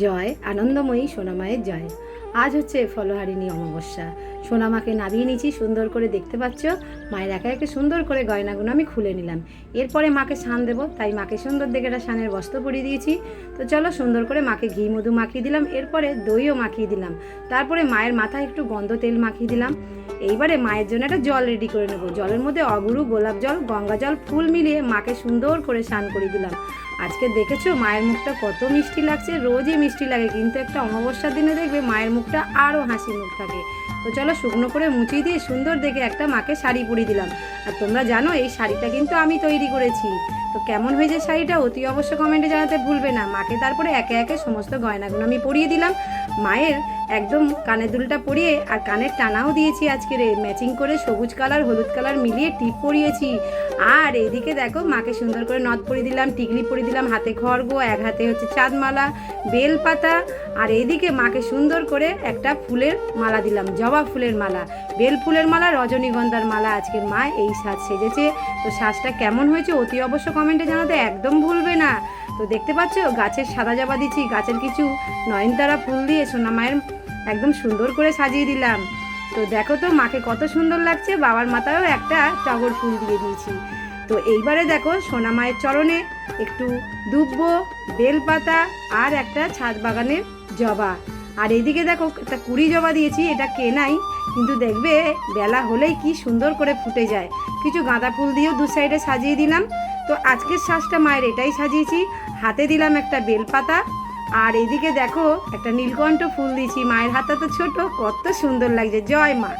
জয় আনন্দময়ী সোনামায়ের জয়। আজ হচ্ছে ফলহারিণী অমাবস্যা। সোনামাকে নাবিয়ে নিয়েছি, সুন্দর করে দেখতে পাচ্ছ। মায়ের একে একে সুন্দর করে গয়নাগুলো আমি খুলে নিলাম। এরপরে মাকে স্নান দেবো, তাই মাকে সুন্দর দেখে একটা স্নানের বস্ত্র পরিয়ে দিয়েছি। তো চলো, সুন্দর করে মাকে ঘি মধু মাখিয়ে দিলাম, এরপরে দইও মাখিয়ে দিলাম। তারপরে মায়ের মাথায় একটু গন্ধ তেল মাখিয়ে দিলাম। এইবারে মায়ের জন্য একটা জল রেডি করে নেবো। জলের মধ্যে অগুরু, গোলাপ জল, গঙ্গা জল, ফুল মিলিয়ে মাকে সুন্দর করে স্নান করে দিলাম। আজকে দেখেছো মায়ের মুখটা কত মিষ্টি লাগছে। রোজই মিষ্টি লাগে, কিন্তু একটা অমাবস্যার দিনে দেখবে মায়ের মুখটা আরও হাসি মুখ থাকে। তো চলো, শুকনো করে মুছিয়ে দিয়ে সুন্দর দেখে একটা মাকে শাড়ি পরিয়ে দিলাম। আর তোমরা জানো এই শাড়িটা কিন্তু আমি তৈরি করেছি। তো কেমন হয়েছে শাড়িটা অতি অবশ্য কমেন্টে জানাতে ভুলবে না। মাকে তারপরে একে একে সমস্ত গয়নাগুলো আমি পরিয়ে দিলাম। মায়ের একদম কানের দুলটা পরিয়ে আর কানের টানাও দিয়েছি। আজকে ম্যাচিং করে সবুজ কালার হলুদ কালার মিলিয়ে টিপ পরিয়েছি। আর এইদিকে দেখো মাকে সুন্দর করে নথ পরিয়ে দিলাম, টিকলি পরিয়ে দিলাম, হাতে খড়গ, এক হাতে হচ্ছে চাঁদমালা, বেলপাতা। আর এইদিকে মাকে সুন্দর করে একটা ফুলের মালা দিলাম, জবা ফুলের মালা, বেল ফুলের মালা, রজনীগন্ধার মালা। আজকের মা এই সাজ সেজেছে। তো সাজটা কেমন হয়েছে অতি অবশ্য কমেন্টে জানাতে একদম ভুলবে না। তো দেখতে পাচ্ছ গাছের সাদা জবা দিচ্ছি, গাছের কিছু নয়নতারা ফুল দিয়ে সোনা মায়ের একদম সুন্দর করে সাজিয়ে দিলাম। তো দেখো তো মাকে কত সুন্দর লাগছে। বাবার মাথায়ও একটা টগর ফুল দিয়ে দিয়েছি। তো এইবারে দেখো সোনা মায়ের চরণে একটু দুব্ব, বেলপাতা আর একটা ছাদ বাগানের জবা। আর এইদিকে দেখো একটা কুড়ি জবা দিয়েছি, এটা কেনাই, কিন্তু দেখবে বেলা হলেই কি সুন্দর করে ফুটে যায়। কিছু গাঁদা ফুল দিয়েও দু সাইডে সাজিয়ে দিলাম। তো আজকের সাজটা মায়ের এটাই সাজিয়েছি। হাতে দিলাম একটা বেলপাতা। আর এদিকে দেখো একটা নীলকণ্ঠ ফুল দিয়েছি। মায়ের হাতটা তো ছোট, কত সুন্দর লাগছে। জয় মা।